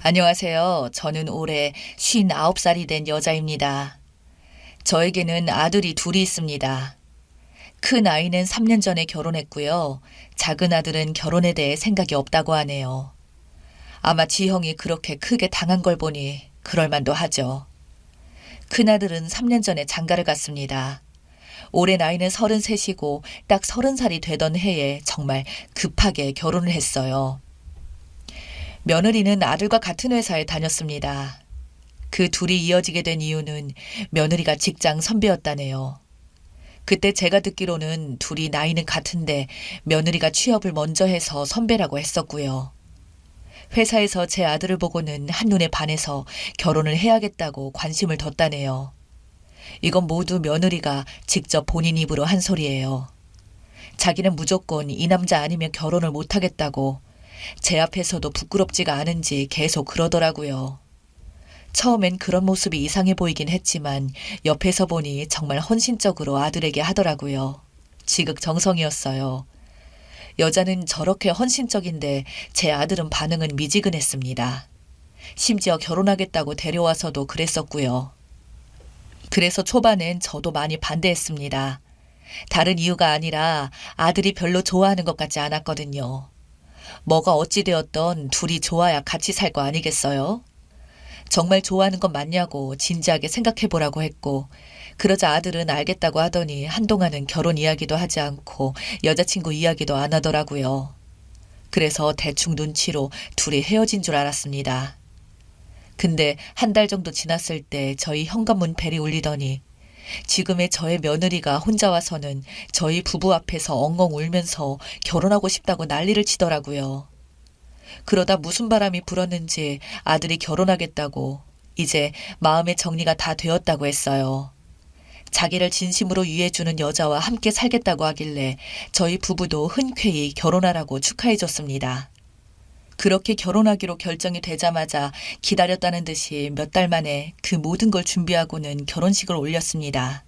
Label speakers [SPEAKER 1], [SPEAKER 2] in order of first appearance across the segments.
[SPEAKER 1] 안녕하세요. 저는 올해 59살이 된 여자입니다. 저에게는 아들이 둘이 있습니다. 큰 아이는 3년 전에 결혼했고요. 작은 아들은 결혼에 대해 생각이 없다고 하네요. 아마 지형이 그렇게 크게 당한 걸 보니 그럴 만도 하죠. 큰 아들은 3년 전에 장가를 갔습니다. 올해 나이는 33이고 딱 30살이 되던 해에 정말 급하게 결혼을 했어요. 며느리는 아들과 같은 회사에 다녔습니다. 그 둘이 이어지게 된 이유는 며느리가 직장 선배였다네요. 그때 제가 듣기로는 둘이 나이는 같은데 며느리가 취업을 먼저 해서 선배라고 했었고요. 회사에서 제 아들을 보고는 한눈에 반해서 결혼을 해야겠다고 관심을 뒀다네요. 이건 모두 며느리가 직접 본인 입으로 한 소리예요. 자기는 무조건 이 남자 아니면 결혼을 못하겠다고 제 앞에서도 부끄럽지가 않은지 계속 그러더라고요. 처음엔 그런 모습이 이상해 보이긴 했지만 옆에서 보니 정말 헌신적으로 아들에게 하더라고요. 지극정성이었어요. 여자는 저렇게 헌신적인데 제 아들은 반응은 미지근했습니다. 심지어 결혼하겠다고 데려와서도 그랬었고요. 그래서 초반엔 저도 많이 반대했습니다. 다른 이유가 아니라 아들이 별로 좋아하는 것 같지 않았거든요. 뭐가 어찌되었던 둘이 좋아야 같이 살 거 아니겠어요? 정말 좋아하는 건 맞냐고 진지하게 생각해 보라고 했고, 그러자 아들은 알겠다고 하더니 한동안은 결혼 이야기도 하지 않고 여자친구 이야기도 안 하더라고요. 그래서 대충 눈치로 둘이 헤어진 줄 알았습니다. 근데 한 달 정도 지났을 때 저희 현관문 벨이 울리더니 지금의 저의 며느리가 혼자 와서는 저희 부부 앞에서 엉엉 울면서 결혼하고 싶다고 난리를 치더라고요. 그러다 무슨 바람이 불었는지 아들이 결혼하겠다고 이제 마음의 정리가 다 되었다고 했어요. 자기를 진심으로 위해주는 여자와 함께 살겠다고 하길래 저희 부부도 흔쾌히 결혼하라고 축하해줬습니다. 그렇게 결혼하기로 결정이 되자마자 기다렸다는 듯이 몇 달 만에 그 모든 걸 준비하고는 결혼식을 올렸습니다.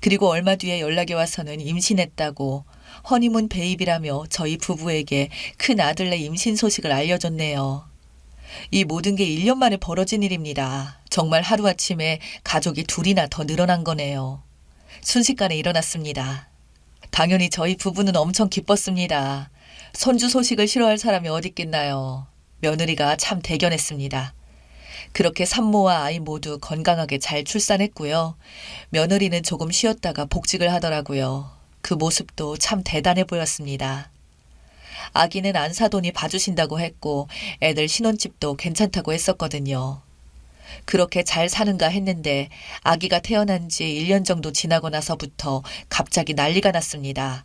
[SPEAKER 1] 그리고 얼마 뒤에 연락이 와서는 임신했다고 허니문 베이비라며 저희 부부에게 큰 아들네 임신 소식을 알려줬네요. 이 모든 게 1년 만에 벌어진 일입니다. 정말 하루아침에 가족이 둘이나 더 늘어난 거네요. 순식간에 일어났습니다. 당연히 저희 부부는 엄청 기뻤습니다. 손주 소식을 싫어할 사람이 어디 있겠나요. 며느리가 참 대견했습니다. 그렇게 산모와 아이 모두 건강하게 잘 출산했고요. 며느리는 조금 쉬었다가 복직을 하더라고요. 그 모습도 참 대단해 보였습니다. 아기는 안사돈이 봐주신다고 했고 애들 신혼집도 괜찮다고 했었거든요. 그렇게 잘 사는가 했는데 아기가 태어난 지 1년 정도 지나고 나서부터 갑자기 난리가 났습니다.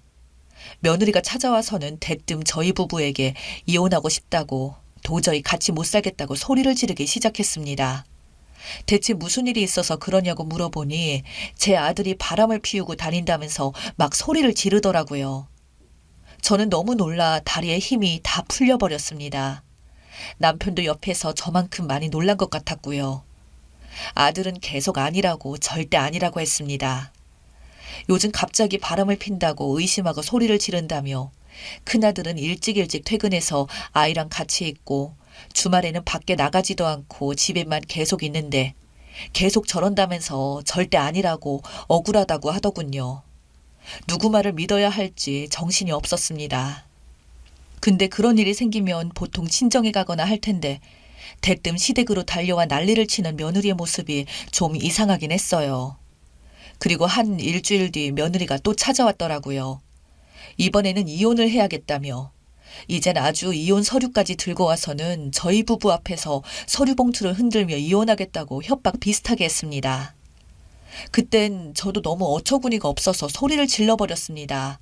[SPEAKER 1] 며느리가 찾아와서는 대뜸 저희 부부에게 이혼하고 싶다고 도저히 같이 못 살겠다고 소리를 지르기 시작했습니다. 대체 무슨 일이 있어서 그러냐고 물어보니 제 아들이 바람을 피우고 다닌다면서 막 소리를 지르더라고요. 저는 너무 놀라 다리에 힘이 다 풀려버렸습니다. 남편도 옆에서 저만큼 많이 놀란 것 같았고요. 아들은 계속 아니라고 절대 아니라고 했습니다. 요즘 갑자기 바람을 핀다고 의심하고 소리를 지른다며 큰아들은 일찍 퇴근해서 아이랑 같이 있고 주말에는 밖에 나가지도 않고 집에만 계속 있는데 계속 저런다면서 절대 아니라고 억울하다고 하더군요. 누구 말을 믿어야 할지 정신이 없었습니다. 근데 그런 일이 생기면 보통 친정에 가거나 할 텐데 대뜸 시댁으로 달려와 난리를 치는 며느리의 모습이 좀 이상하긴 했어요. 그리고 한 일주일 뒤 며느리가 또 찾아왔더라고요. 이번에는 이혼을 해야겠다며 이젠 아주 이혼 서류까지 들고 와서는 저희 부부 앞에서 서류 봉투를 흔들며 이혼하겠다고 협박 비슷하게 했습니다. 그땐 저도 너무 어처구니가 없어서 소리를 질러버렸습니다.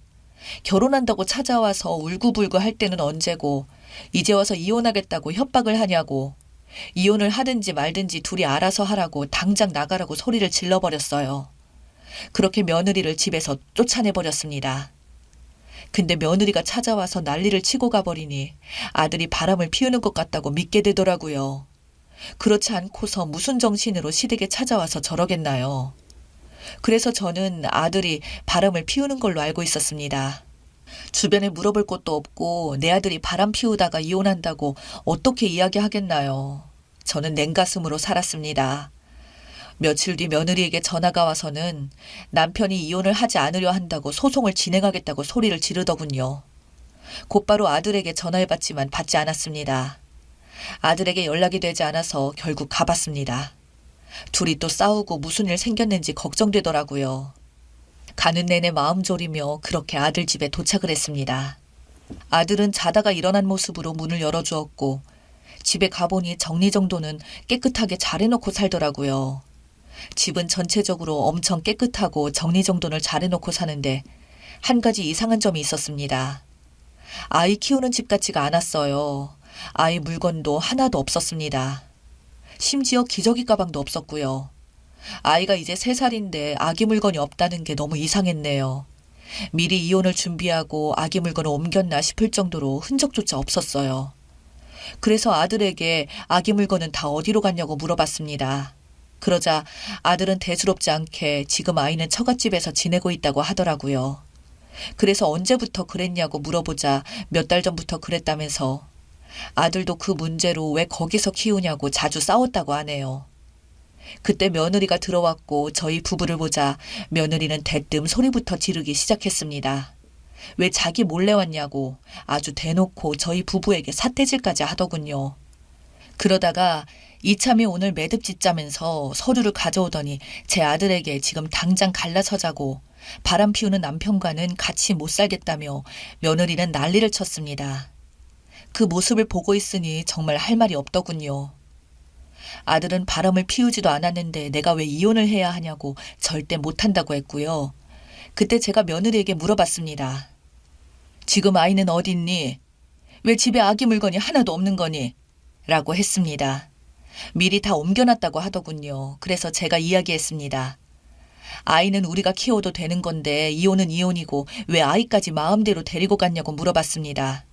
[SPEAKER 1] 결혼한다고 찾아와서 울고불고 할 때는 언제고 이제 와서 이혼하겠다고 협박을 하냐고 이혼을 하든지 말든지 둘이 알아서 하라고 당장 나가라고 소리를 질러버렸어요. 그렇게 며느리를 집에서 쫓아내버렸습니다. 근데 며느리가 찾아와서 난리를 치고 가버리니 아들이 바람을 피우는 것 같다고 믿게 되더라고요. 그렇지 않고서 무슨 정신으로 시댁에 찾아와서 저러겠나요. 그래서 저는 아들이 바람을 피우는 걸로 알고 있었습니다. 주변에 물어볼 곳도 없고 내 아들이 바람 피우다가 이혼한다고 어떻게 이야기하겠나요? 저는 냉가슴으로 살았습니다. 며칠 뒤 며느리에게 전화가 와서는 남편이 이혼을 하지 않으려 한다고 소송을 진행하겠다고 소리를 지르더군요. 곧바로 아들에게 전화해봤지만 받지 않았습니다. 아들에게 연락이 되지 않아서 결국 가봤습니다. 둘이 또 싸우고 무슨 일 생겼는지 걱정되더라고요. 가는 내내 마음 졸이며 그렇게 아들 집에 도착을 했습니다. 아들은 자다가 일어난 모습으로 문을 열어주었고 집에 가보니 정리정돈은 깨끗하게 잘해놓고 살더라고요. 집은 전체적으로 엄청 깨끗하고 정리정돈을 잘해놓고 사는데 한 가지 이상한 점이 있었습니다. 아이 키우는 집 같지가 않았어요. 아이 물건도 하나도 없었습니다. 심지어 기저귀 가방도 없었고요. 아이가 이제 3살인데 아기 물건이 없다는 게 너무 이상했네요. 미리 이혼을 준비하고 아기 물건을 옮겼나 싶을 정도로 흔적조차 없었어요. 그래서 아들에게 아기 물건은 다 어디로 갔냐고 물어봤습니다. 그러자 아들은 대수롭지 않게 지금 아이는 처갓집에서 지내고 있다고 하더라고요. 그래서 언제부터 그랬냐고 물어보자 몇 달 전부터 그랬다면서 아들도 그 문제로 왜 거기서 키우냐고 자주 싸웠다고 하네요. 그때 며느리가 들어왔고 저희 부부를 보자 며느리는 대뜸 소리부터 지르기 시작했습니다. 왜 자기 몰래 왔냐고 아주 대놓고 저희 부부에게 삿대질까지 하더군요. 그러다가 이참에 오늘 매듭 짓자면서 서류를 가져오더니 제 아들에게 지금 당장 갈라서자고 바람 피우는 남편과는 같이 못 살겠다며 며느리는 난리를 쳤습니다. 그 모습을 보고 있으니 정말 할 말이 없더군요. 아들은 바람을 피우지도 않았는데 내가 왜 이혼을 해야 하냐고 절대 못한다고 했고요. 그때 제가 며느리에게 물어봤습니다. 지금 아이는 어디 있니? 왜 집에 아기 물건이 하나도 없는 거니? 라고 했습니다. 미리 다 옮겨놨다고 하더군요. 그래서 제가 이야기했습니다. 아이는 우리가 키워도 되는 건데 이혼은 이혼이고 왜 아이까지 마음대로 데리고 갔냐고 물어봤습니다.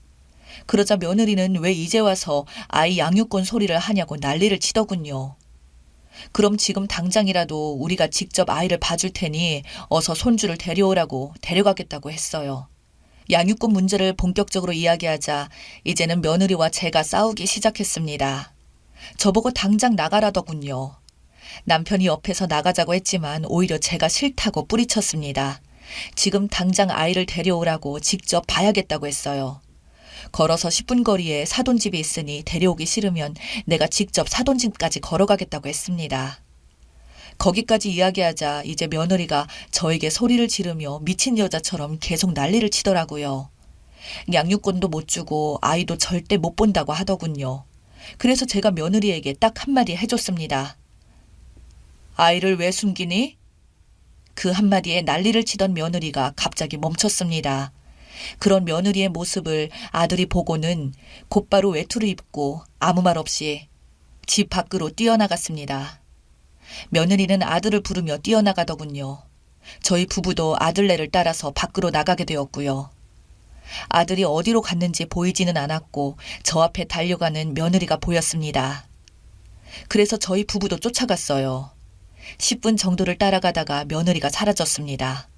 [SPEAKER 1] 그러자 며느리는 왜 이제 와서 아이 양육권 소리를 하냐고 난리를 치더군요. 그럼 지금 당장이라도 우리가 직접 아이를 봐줄 테니 어서 손주를 데려오라고 데려가겠다고 했어요. 양육권 문제를 본격적으로 이야기하자 이제는 며느리와 제가 싸우기 시작했습니다. 저보고 당장 나가라더군요. 남편이 옆에서 나가자고 했지만 오히려 제가 싫다고 뿌리쳤습니다. 지금 당장 아이를 데려오라고 직접 봐야겠다고 했어요. 걸어서 10분 거리에 사돈집이 있으니 데려오기 싫으면 내가 직접 사돈집까지 걸어가겠다고 했습니다. 거기까지 이야기하자 이제 며느리가 저에게 소리를 지르며 미친 여자처럼 계속 난리를 치더라고요. 양육권도 못 주고 아이도 절대 못 본다고 하더군요. 그래서 제가 며느리에게 딱 한마디 해줬습니다. 아이를 왜 숨기니? 그 한마디에 난리를 치던 며느리가 갑자기 멈췄습니다. 그런 며느리의 모습을 아들이 보고는 곧바로 외투를 입고 아무 말 없이 집 밖으로 뛰어나갔습니다. 며느리는 아들을 부르며 뛰어나가더군요. 저희 부부도 아들네를 따라서 밖으로 나가게 되었고요. 아들이 어디로 갔는지 보이지는 않았고 저 앞에 달려가는 며느리가 보였습니다. 그래서 저희 부부도 쫓아갔어요. 10분 정도를 따라가다가 며느리가 사라졌습니다.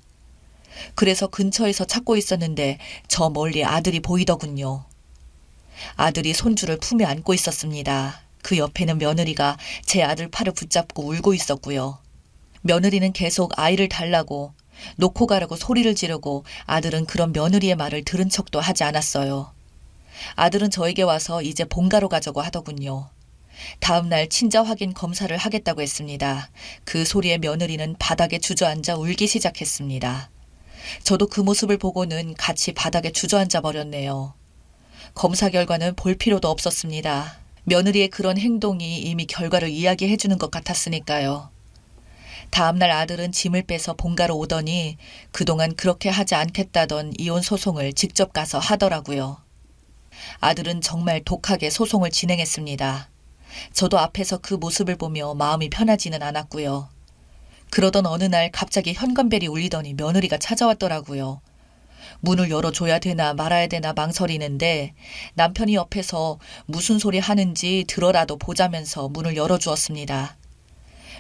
[SPEAKER 1] 그래서 근처에서 찾고 있었는데 저 멀리 아들이 보이더군요. 아들이 손주를 품에 안고 있었습니다. 그 옆에는 며느리가 제 아들 팔을 붙잡고 울고 있었고요. 며느리는 계속 아이를 달라고 놓고 가라고 소리를 지르고 아들은 그런 며느리의 말을 들은 척도 하지 않았어요. 아들은 저에게 와서 이제 본가로 가자고 하더군요. 다음 날 친자 확인 검사를 하겠다고 했습니다. 그 소리에 며느리는 바닥에 주저앉아 울기 시작했습니다. 저도 그 모습을 보고는 같이 바닥에 주저앉아 버렸네요. 검사 결과는 볼 필요도 없었습니다. 며느리의 그런 행동이 이미 결과를 이야기해 주는 것 같았으니까요. 다음날 아들은 짐을 빼서 본가로 오더니 그동안 그렇게 하지 않겠다던 이혼 소송을 직접 가서 하더라고요. 아들은 정말 독하게 소송을 진행했습니다. 저도 앞에서 그 모습을 보며 마음이 편하지는 않았고요. 그러던 어느 날 갑자기 현관벨이 울리더니 며느리가 찾아왔더라고요. 문을 열어줘야 되나 말아야 되나 망설이는데 남편이 옆에서 무슨 소리 하는지 들어라도 보자면서 문을 열어주었습니다.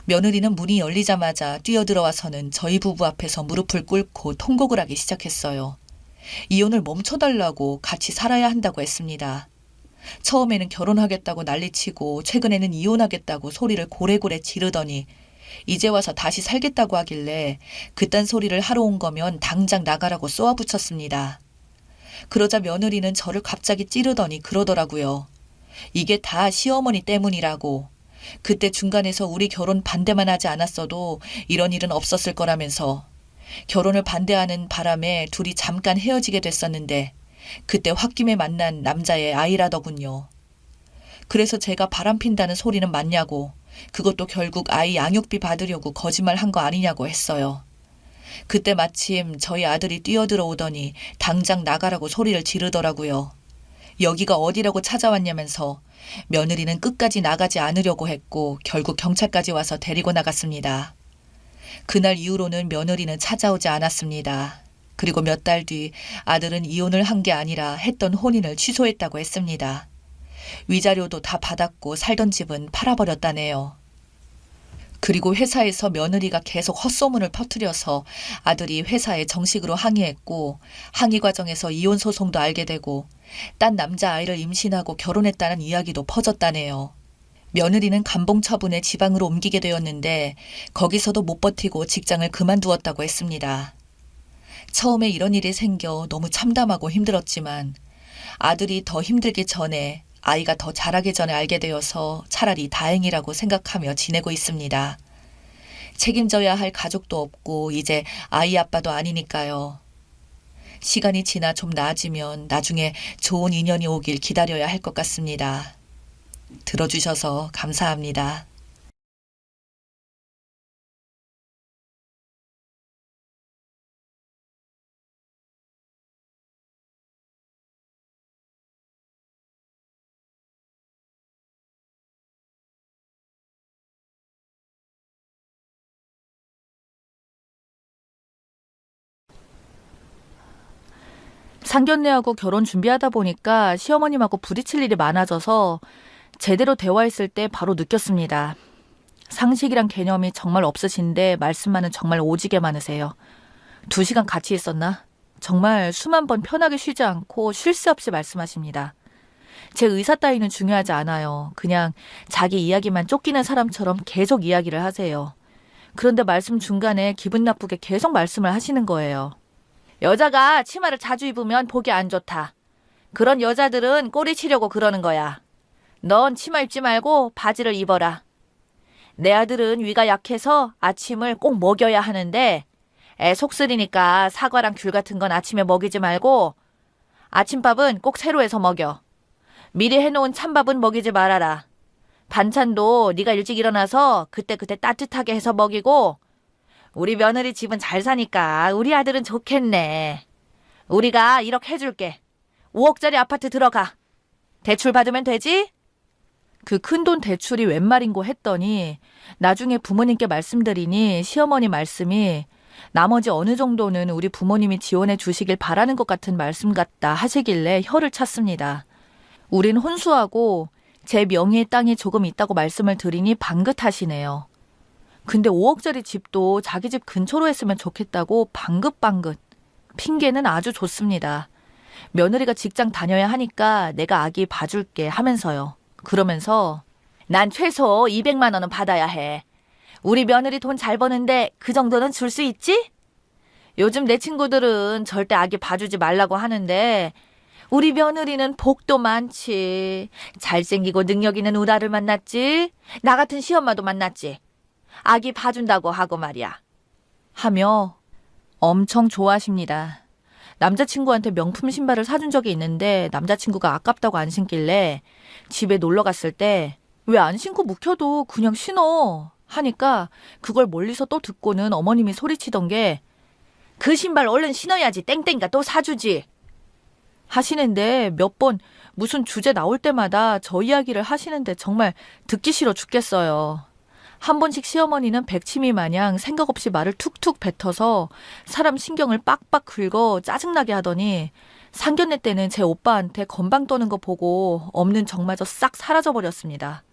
[SPEAKER 1] 며느리는 문이 열리자마자 뛰어들어와서는 저희 부부 앞에서 무릎을 꿇고 통곡을 하기 시작했어요. 이혼을 멈춰달라고 같이 살아야 한다고 했습니다. 처음에는 결혼하겠다고 난리치고 최근에는 이혼하겠다고 소리를 고래고래 지르더니 이제 와서 다시 살겠다고 하길래 그딴 소리를 하러 온 거면 당장 나가라고 쏘아붙였습니다. 그러자 며느리는 저를 갑자기 찌르더니 그러더라고요. 이게 다 시어머니 때문이라고. 그때 중간에서 우리 결혼 반대만 하지 않았어도 이런 일은 없었을 거라면서. 결혼을 반대하는 바람에 둘이 잠깐 헤어지게 됐었는데 그때 홧김에 만난 남자의 아이라더군요. 그래서 제가 바람핀다는 소리는 맞냐고, 그것도 결국 아이 양육비 받으려고 거짓말 한 거 아니냐고 했어요. 그때 마침 저희 아들이 뛰어들어오더니 당장 나가라고 소리를 지르더라고요. 여기가 어디라고 찾아왔냐면서. 며느리는 끝까지 나가지 않으려고 했고 결국 경찰까지 와서 데리고 나갔습니다. 그날 이후로는 며느리는 찾아오지 않았습니다. 그리고 몇 달 뒤 아들은 이혼을 한 게 아니라 했던 혼인을 취소했다고 했습니다. 위자료도 다 받았고 살던 집은 팔아버렸다네요. 그리고 회사에서 며느리가 계속 헛소문을 퍼뜨려서 아들이 회사에 정식으로 항의했고 항의 과정에서 이혼 소송도 알게 되고 딴 남자아이를 임신하고 결혼했다는 이야기도 퍼졌다네요. 며느리는 감봉 처분에 지방으로 옮기게 되었는데 거기서도 못 버티고 직장을 그만두었다고 했습니다. 처음에 이런 일이 생겨 너무 참담하고 힘들었지만 아들이 더 힘들기 전에, 아이가 더 자라기 전에 알게 되어서 차라리 다행이라고 생각하며 지내고 있습니다. 책임져야 할 가족도 없고 이제 아이 아빠도 아니니까요. 시간이 지나 좀 나아지면 나중에 좋은 인연이 오길 기다려야 할 것 같습니다. 들어주셔서 감사합니다.
[SPEAKER 2] 상견례하고 결혼 준비하다 보니까 시어머님하고 부딪힐 일이 많아져서 제대로 대화했을 때 바로 느꼈습니다. 상식이란 개념이 정말 없으신데 말씀만은 정말 오지게 많으세요. 2시간 같이 있었나? 정말 수만 번 편하게 쉬지 않고 쉴 새 없이 말씀하십니다. 제 의사 따위는 중요하지 않아요. 그냥 자기 이야기만 쫓기는 사람처럼 계속 이야기를 하세요. 그런데 말씀 중간에 기분 나쁘게 계속 말씀을 하시는 거예요. 여자가 치마를 자주 입으면 보기 안 좋다. 그런 여자들은 꼬리 치려고 그러는 거야. 넌 치마 입지 말고 바지를 입어라. 내 아들은 위가 약해서 아침을 꼭 먹여야 하는데 애 속쓰리니까 사과랑 귤 같은 건 아침에 먹이지 말고 아침밥은 꼭 새로 해서 먹여. 미리 해놓은 찬밥은 먹이지 말아라. 반찬도 네가 일찍 일어나서 그때그때 따뜻하게 해서 먹이고, 우리 며느리 집은 잘 사니까 우리 아들은 좋겠네. 우리가 1억 해줄게. 5억짜리 아파트 들어가. 대출 받으면 되지? 그 큰돈 대출이 웬 말인고 했더니 나중에 부모님께 말씀드리니 시어머니 말씀이 나머지 어느 정도는 우리 부모님이 지원해 주시길 바라는 것 같은 말씀 같다 하시길래 혀를 찼습니다. 우린 혼수하고 제 명의의 땅이 조금 있다고 말씀을 드리니 방긋하시네요. 근데 5억짜리 집도 자기 집 근처로 했으면 좋겠다고 방긋방긋. 핑계는 아주 좋습니다. 며느리가 직장 다녀야 하니까 내가 아기 봐줄게 하면서요. 그러면서 난 최소 200만 원은 받아야 해. 우리 며느리 돈 잘 버는데 그 정도는 줄 수 있지? 요즘 내 친구들은 절대 아기 봐주지 말라고 하는데 우리 며느리는 복도 많지. 잘생기고 능력 있는 우라를 만났지. 나 같은 시엄마도 만났지. 아기 봐준다고 하고 말이야. 하며 엄청 좋아하십니다. 남자친구한테 명품 신발을 사준 적이 있는데 남자친구가 아깝다고 안 신길래 집에 놀러 갔을 때 왜 안 신고 묵혀도 그냥 신어 하니까 그걸 멀리서 또 듣고는 어머님이 소리치던 게 그 신발 얼른 신어야지 땡땡이가 또 사주지 하시는데 몇 번 무슨 주제 나올 때마다 저 이야기를 하시는데 정말 듣기 싫어 죽겠어요. 한 번씩 시어머니는 백치미 마냥 생각 없이 말을 툭툭 뱉어서 사람 신경을 빡빡 긁어 짜증나게 하더니 상견례 때는 제 오빠한테 건방 떠는 거 보고 없는 정마저 싹 사라져버렸습니다.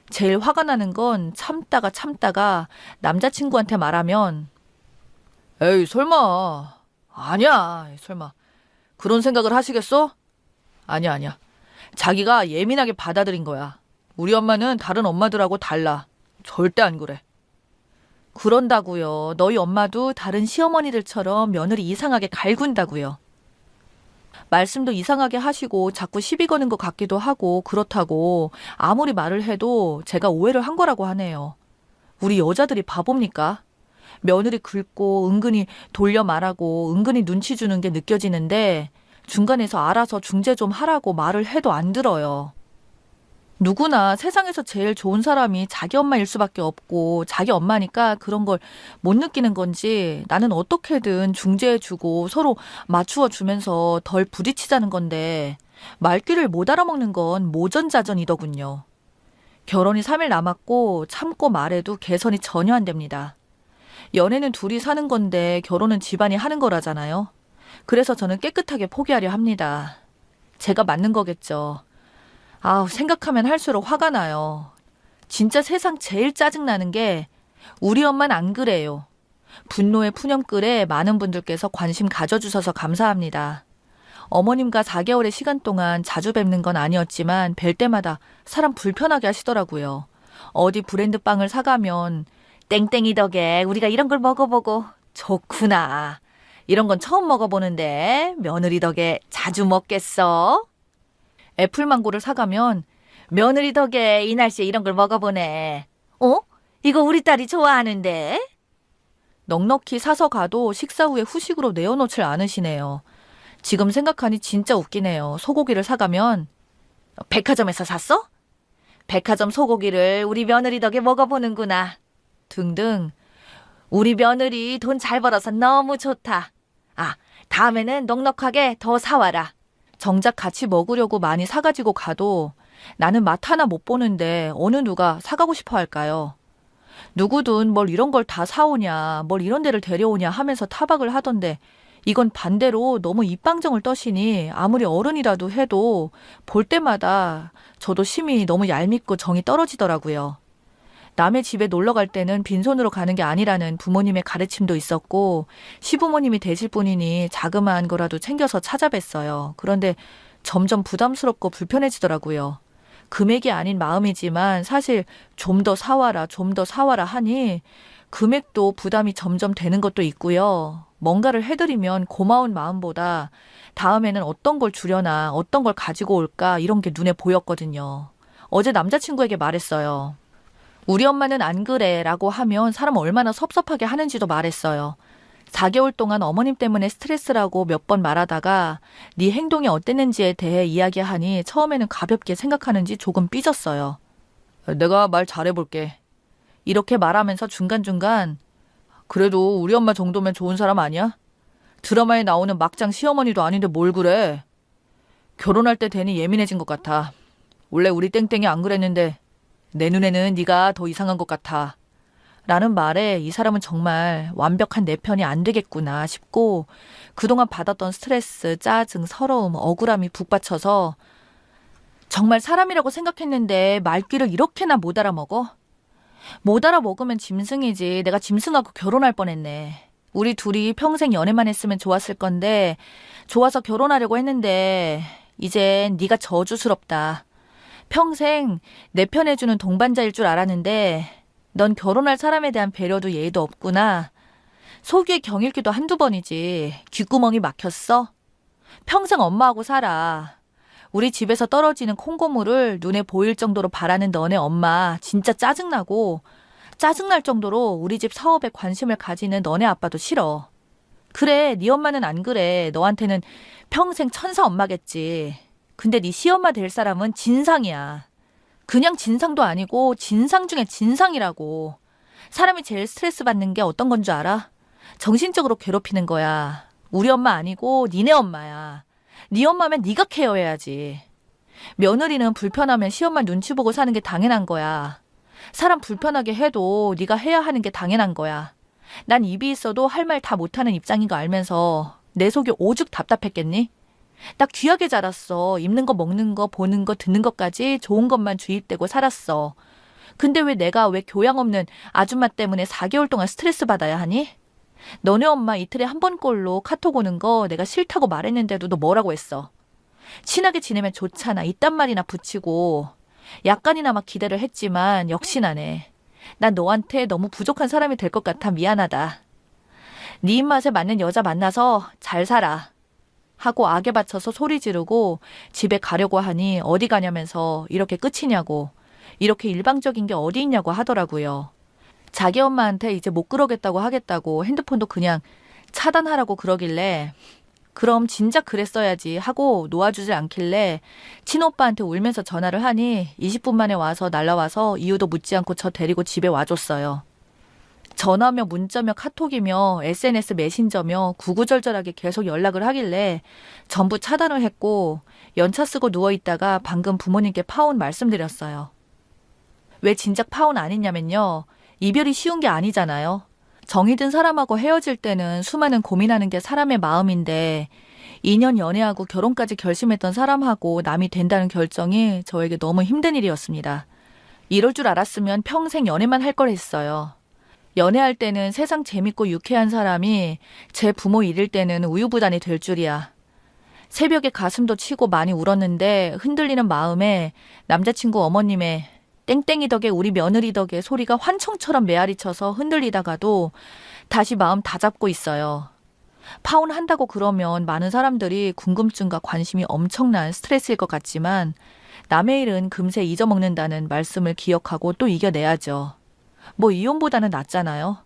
[SPEAKER 2] 제일 화가 나는 건 참다가 남자친구한테 말하면 에이 설마 아니야 설마 그런 생각을 하시겠어? 아니야. 자기가 예민하게 받아들인 거야. 우리 엄마는 다른 엄마들하고 달라. 절대 안 그래. 그런다고요. 너희 엄마도 다른 시어머니들처럼 며느리 이상하게 갈군다고요. 말씀도 이상하게 하시고 자꾸 시비 거는 것 같기도 하고 그렇다고 아무리 말을 해도 제가 오해를 한 거라고 하네요. 우리 여자들이 바보입니까? 며느리 긁고 은근히 돌려 말하고 은근히 눈치 주는 게 느껴지는데 중간에서 알아서 중재 좀 하라고 말을 해도 안 들어요. 누구나 세상에서 제일 좋은 사람이 자기 엄마일 수밖에 없고 자기 엄마니까 그런 걸 못 느끼는 건지 나는 어떻게든 중재해주고 서로 맞추어주면서 덜 부딪히자는 건데 말귀를 못 알아먹는 건 모전자전이더군요. 결혼이 3일 남았고 참고 말해도 개선이 전혀 안 됩니다. 연애는 둘이 사는 건데 결혼은 집안이 하는 거라잖아요. 그래서 저는 깨끗하게 포기하려 합니다. 제가 맞는 거겠죠. 아우, 생각하면 할수록 화가 나요. 진짜 세상 제일 짜증나는 게 우리 엄마는 안 그래요. 분노의 푸념글에 많은 분들께서 관심 가져주셔서 감사합니다. 어머님과 4개월의 시간 동안 자주 뵙는 건 아니었지만 뵐 때마다 사람 불편하게 하시더라고요. 어디 브랜드 빵을 사가면 땡땡이 덕에 우리가 이런 걸 먹어보고 좋구나. 이런 건 처음 먹어보는데 며느리 덕에 자주 먹겠어? 애플망고를 사가면 며느리 덕에 이 날씨에 이런 걸 먹어보네. 어? 이거 우리 딸이 좋아하는데? 넉넉히 사서 가도 식사 후에 후식으로 내어놓질 않으시네요. 지금 생각하니 진짜 웃기네요. 소고기를 사가면 백화점에서 샀어? 백화점 소고기를 우리 며느리 덕에 먹어보는구나. 등등. 우리 며느리 돈 잘 벌어서 너무 좋다. 아, 다음에는 넉넉하게 더 사와라. 정작 같이 먹으려고 많이 사가지고 가도 나는 맛 하나 못 보는데 어느 누가 사가고 싶어 할까요? 누구든 뭘 이런 걸 다 사오냐, 뭘 이런 데를 데려오냐 하면서 타박을 하던데 이건 반대로 너무 입방정을 떠시니 아무리 어른이라도 해도 볼 때마다 저도 심히 너무 얄밉고 정이 떨어지더라고요. 남의 집에 놀러 갈 때는 빈손으로 가는 게 아니라는 부모님의 가르침도 있었고 시부모님이 되실 분이니 자그마한 거라도 챙겨서 찾아뵀어요. 그런데 점점 부담스럽고 불편해지더라고요. 금액이 아닌 마음이지만 사실 좀 더 사와라, 좀 더 사와라 하니 금액도 부담이 점점 되는 것도 있고요. 뭔가를 해드리면 고마운 마음보다 다음에는 어떤 걸 주려나, 어떤 걸 가지고 올까 이런 게 눈에 보였거든요. 어제 남자친구에게 말했어요. 우리 엄마는 안 그래 라고 하면 사람 얼마나 섭섭하게 하는지도 말했어요. 4개월 동안 어머님 때문에 스트레스라고 몇 번 말하다가 네 행동이 어땠는지에 대해 이야기하니 처음에는 가볍게 생각하는지 조금 삐졌어요. 내가 말 잘해볼게. 이렇게 말하면서 중간중간 그래도 우리 엄마 정도면 좋은 사람 아니야? 드라마에 나오는 막장 시어머니도 아닌데 뭘 그래? 결혼할 때 되니 예민해진 것 같아. 원래 우리 땡땡이 안 그랬는데 내 눈에는 네가 더 이상한 것 같아. 라는 말에 이 사람은 정말 완벽한 내 편이 안 되겠구나 싶고 그동안 받았던 스트레스, 짜증, 서러움, 억울함이 북받쳐서 정말 사람이라고 생각했는데 말귀를 이렇게나 못 알아먹어? 못 알아먹으면 짐승이지. 내가 짐승하고 결혼할 뻔했네. 우리 둘이 평생 연애만 했으면 좋았을 건데 좋아서 결혼하려고 했는데 이젠 네가 저주스럽다. 평생 내 편 해주는 동반자일 줄 알았는데 넌 결혼할 사람에 대한 배려도 예의도 없구나. 속위에 경일기도 한두 번이지. 귓구멍이 막혔어? 평생 엄마하고 살아. 우리 집에서 떨어지는 콩고물을 눈에 보일 정도로 바라는 너네 엄마 진짜 짜증나고 짜증날 정도로 우리 집 사업에 관심을 가지는 너네 아빠도 싫어. 그래, 네 엄마는 안 그래. 너한테는 평생 천사 엄마겠지. 근데 네 시엄마 될 사람은 진상이야. 그냥 진상도 아니고 진상 중에 진상이라고. 사람이 제일 스트레스 받는 게 어떤 건 줄 알아? 정신적으로 괴롭히는 거야. 우리 엄마 아니고 니네 엄마야. 네 엄마면 네가 케어해야지. 며느리는 불편하면 시엄마 눈치 보고 사는 게 당연한 거야. 사람 불편하게 해도 네가 해야 하는 게 당연한 거야. 난 입이 있어도 할 말 다 못하는 입장인 거 알면서 내 속이 오죽 답답했겠니? 나 귀하게 자랐어. 입는 거 먹는 거 보는 거 듣는 것까지 좋은 것만 주입되고 살았어. 근데 왜 내가 왜 교양 없는 아줌마 때문에 4개월 동안 스트레스 받아야 하니? 너네 엄마 이틀에 한 번꼴로 카톡 오는 거 내가 싫다고 말했는데도 너 뭐라고 했어? 친하게 지내면 좋잖아. 이딴 말이나 붙이고. 약간이나마 기대를 했지만 역시나네. 난 너한테 너무 부족한 사람이 될 것 같아 미안하다. 네 입맛에 맞는 여자 만나서 잘 살아. 하고 악에 받쳐서 소리 지르고 집에 가려고 하니 어디 가냐면서 이렇게 끝이냐고. 이렇게 일방적인 게 어디 있냐고 하더라고요. 자기 엄마한테 이제 못 그러겠다고 하겠다고 핸드폰도 그냥 차단하라고 그러길래 그럼 진작 그랬어야지 하고 놓아주질 않길래 친오빠한테 울면서 전화를 하니 20분 만에 와서 날라와서 이유도 묻지 않고 저 데리고 집에 와줬어요. 전화며 문자며 카톡이며 SNS 메신저며 구구절절하게 계속 연락을 하길래 전부 차단을 했고 연차 쓰고 누워있다가 방금 부모님께 파혼 말씀드렸어요. 왜 진작 파혼 안 했냐면요. 이별이 쉬운 게 아니잖아요. 정이 든 사람하고 헤어질 때는 수많은 고민하는 게 사람의 마음인데 2년 연애하고 결혼까지 결심했던 사람하고 남이 된다는 결정이 저에게 너무 힘든 일이었습니다. 이럴 줄 알았으면 평생 연애만 할 걸 했어요. 연애할 때는 세상 재밌고 유쾌한 사람이 제 부모 잃을 때는 우유부단이 될 줄이야. 새벽에 가슴도 치고 많이 울었는데 흔들리는 마음에 남자친구 어머님의 땡땡이 덕에 우리 며느리 덕에 소리가 환청처럼 메아리 쳐서 흔들리다가도 다시 마음 다잡고 있어요. 파혼한다고 그러면 많은 사람들이 궁금증과 관심이 엄청난 스트레스일 것 같지만 남의 일은 금세 잊어먹는다는 말씀을 기억하고 또 이겨내야죠. 뭐 이혼보다는 낫잖아요.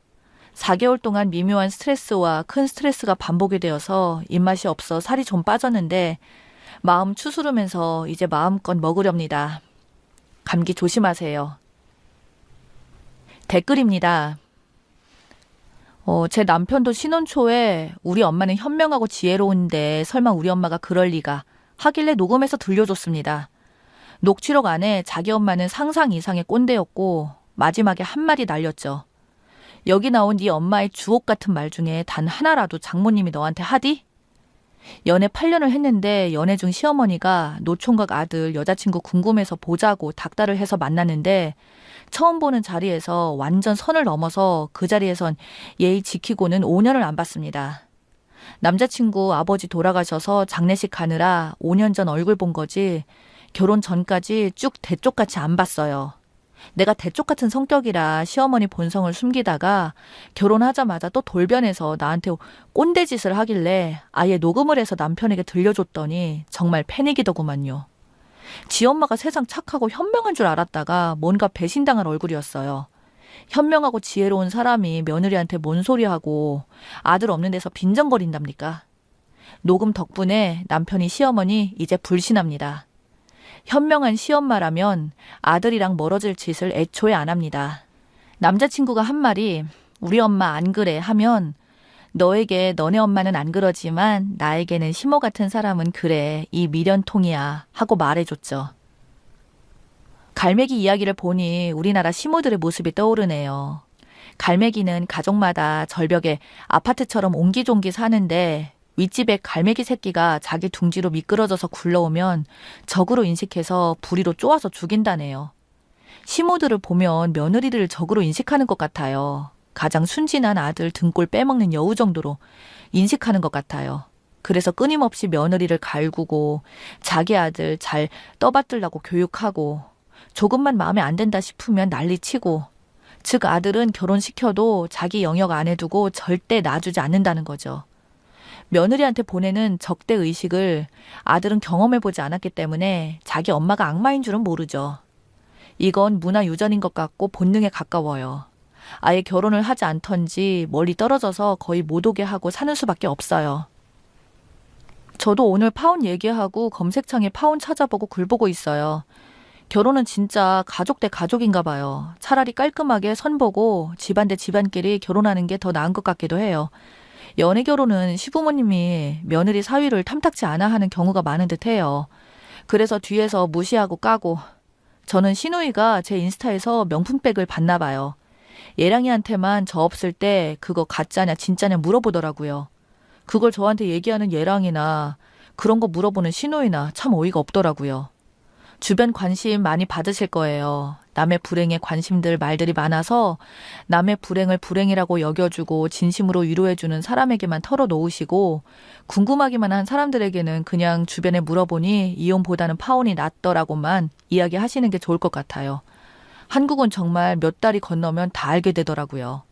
[SPEAKER 2] 4개월 동안 미묘한 스트레스와 큰 스트레스가 반복이 되어서 입맛이 없어 살이 좀 빠졌는데 마음 추스르면서 이제 마음껏 먹으렵니다. 감기 조심하세요. 댓글입니다. 제 남편도 신혼 초에 우리 엄마는 현명하고 지혜로운데 설마 우리 엄마가 그럴 리가 하길래 녹음해서 들려줬습니다. 녹취록 안에 자기 엄마는 상상 이상의 꼰대였고 마지막에 한마디 날렸죠. 여기 나온 네 엄마의 주옥 같은 말 중에 단 하나라도 장모님이 너한테 하디? 연애 8년을 했는데 연애 중 시어머니가 노총각 아들 여자친구 궁금해서 보자고 닥달을 해서 만났는데 처음 보는 자리에서 완전 선을 넘어서 그 자리에선 예의 지키고는 5년을 안 봤습니다. 남자친구 아버지 돌아가셔서 장례식 가느라 5년 전 얼굴 본 거지 결혼 전까지 쭉 대쪽같이 안 봤어요. 내가 대쪽 같은 성격이라 시어머니 본성을 숨기다가 결혼하자마자 또 돌변해서 나한테 꼰대 짓을 하길래 아예 녹음을 해서 남편에게 들려줬더니 정말 패닉이더구만요. 지 엄마가 세상 착하고 현명한 줄 알았다가 뭔가 배신당할 얼굴이었어요. 현명하고 지혜로운 사람이 며느리한테 뭔 소리하고 아들 없는 데서 빈정거린답니까? 녹음 덕분에 남편이 시어머니 이제 불신합니다. 현명한 시엄마라면 아들이랑 멀어질 짓을 애초에 안 합니다. 남자친구가 한 말이 우리 엄마 안 그래 하면 너에게 너네 엄마는 안 그러지만 나에게는 시모 같은 사람은 그래 이 미련통이야 하고 말해줬죠. 갈매기 이야기를 보니 우리나라 시모들의 모습이 떠오르네요. 갈매기는 가족마다 절벽에 아파트처럼 옹기종기 사는데 윗집에 갈매기 새끼가 자기 둥지로 미끄러져서 굴러오면 적으로 인식해서 부리로 쪼아서 죽인다네요. 시모들을 보면 며느리를 적으로 인식하는 것 같아요. 가장 순진한 아들 등골 빼먹는 여우 정도로 인식하는 것 같아요. 그래서 끊임없이 며느리를 갈구고 자기 아들 잘 떠받들라고 교육하고 조금만 마음에 안 든다 싶으면 난리치고 즉 아들은 결혼시켜도 자기 영역 안에 두고 절대 놔주지 않는다는 거죠. 며느리한테 보내는 적대 의식을 아들은 경험해보지 않았기 때문에 자기 엄마가 악마인 줄은 모르죠. 이건 문화 유전인 것 같고 본능에 가까워요. 아예 결혼을 하지 않던지 멀리 떨어져서 거의 못 오게 하고 사는 수밖에 없어요. 저도 오늘 파혼 얘기하고 검색창에 파혼 찾아보고 글 보고 있어요. 결혼은 진짜 가족 대 가족인가 봐요. 차라리 깔끔하게 선보고 집안 대 집안끼리 결혼하는 게 더 나은 것 같기도 해요. 연애 결혼은 시부모님이 며느리 사위를 탐탁지 않아 하는 경우가 많은 듯해요. 그래서 뒤에서 무시하고 까고 저는 시누이가 제 인스타에서 명품백을 봤나 봐요. 예랑이한테만 저 없을 때 그거 가짜냐 진짜냐 물어보더라고요. 그걸 저한테 얘기하는 예랑이나 그런 거 물어보는 시누이나 참 어이가 없더라고요. 주변 관심 많이 받으실 거예요. 남의 불행에 관심들 말들이 많아서 남의 불행을 불행이라고 여겨주고 진심으로 위로해주는 사람에게만 털어놓으시고 궁금하기만 한 사람들에게는 그냥 주변에 물어보니 이혼보다는 파혼이 낫더라고만 이야기하시는 게 좋을 것 같아요. 한국은 정말 몇 달이 건너면 다 알게 되더라고요.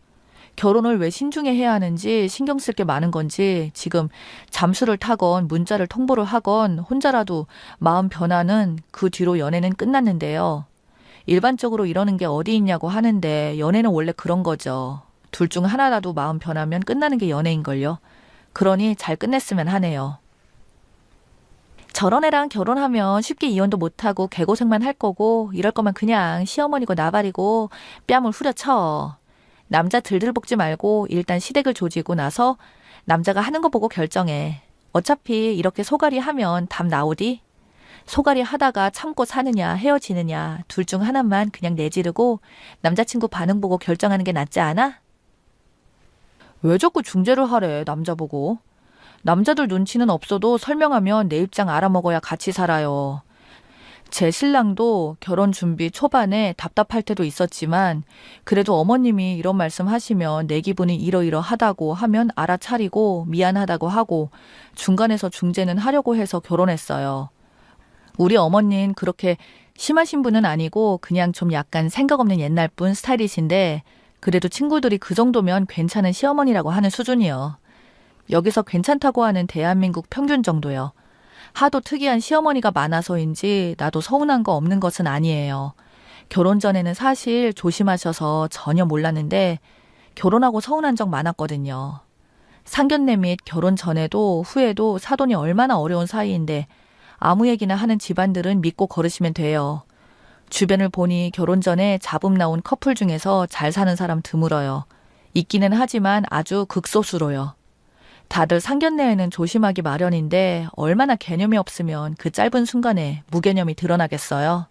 [SPEAKER 2] 결혼을 왜 신중히 해야 하는지 신경 쓸 게 많은 건지 지금 잠수를 타건 문자를 통보를 하건 혼자라도 마음 변화는 그 뒤로 연애는 끝났는데요. 일반적으로 이러는 게 어디 있냐고 하는데 연애는 원래 그런 거죠. 둘 중 하나라도 마음 변하면 끝나는 게 연애인걸요. 그러니 잘 끝냈으면 하네요. 저런 애랑 결혼하면 쉽게 이혼도 못하고 개고생만 할 거고 이럴 거면 그냥 시어머니고 나발이고 뺨을 후려쳐. 남자 들들 볶지 말고 일단 시댁을 조지고 나서 남자가 하는 거 보고 결정해. 어차피 이렇게 소갈이 하면 답 나오디? 소갈이 하다가 참고 사느냐 헤어지느냐 둘 중 하나만 그냥 내지르고 남자친구 반응 보고 결정하는 게 낫지 않아? 왜 자꾸 중재를 하래 남자 보고. 남자들 눈치는 없어도 설명하면 내 입장 알아먹어야 같이 살아요. 제 신랑도 결혼 준비 초반에 답답할 때도 있었지만 그래도 어머님이 이런 말씀 하시면 내 기분이 이러이러하다고 하면 알아차리고 미안하다고 하고 중간에서 중재는 하려고 해서 결혼했어요. 우리 어머니는 그렇게 심하신 분은 아니고 그냥 좀 약간 생각 없는 옛날 분 스타일이신데 그래도 친구들이 그 정도면 괜찮은 시어머니라고 하는 수준이요. 여기서 괜찮다고 하는 대한민국 평균 정도요. 하도 특이한 시어머니가 많아서인지 나도 서운한 거 없는 것은 아니에요. 결혼 전에는 사실 조심하셔서 전혀 몰랐는데 결혼하고 서운한 적 많았거든요. 상견례 및 결혼 전에도 후에도 사돈이 얼마나 어려운 사이인데 아무 얘기나 하는 집안들은 믿고 걸으시면 돼요. 주변을 보니 결혼 전에 잡음 나온 커플 중에서 잘 사는 사람 드물어요. 있기는 하지만 아주 극소수로요. 다들 상견례에는 조심하기 마련인데 얼마나 개념이 없으면 그 짧은 순간에 무개념이 드러나겠어요.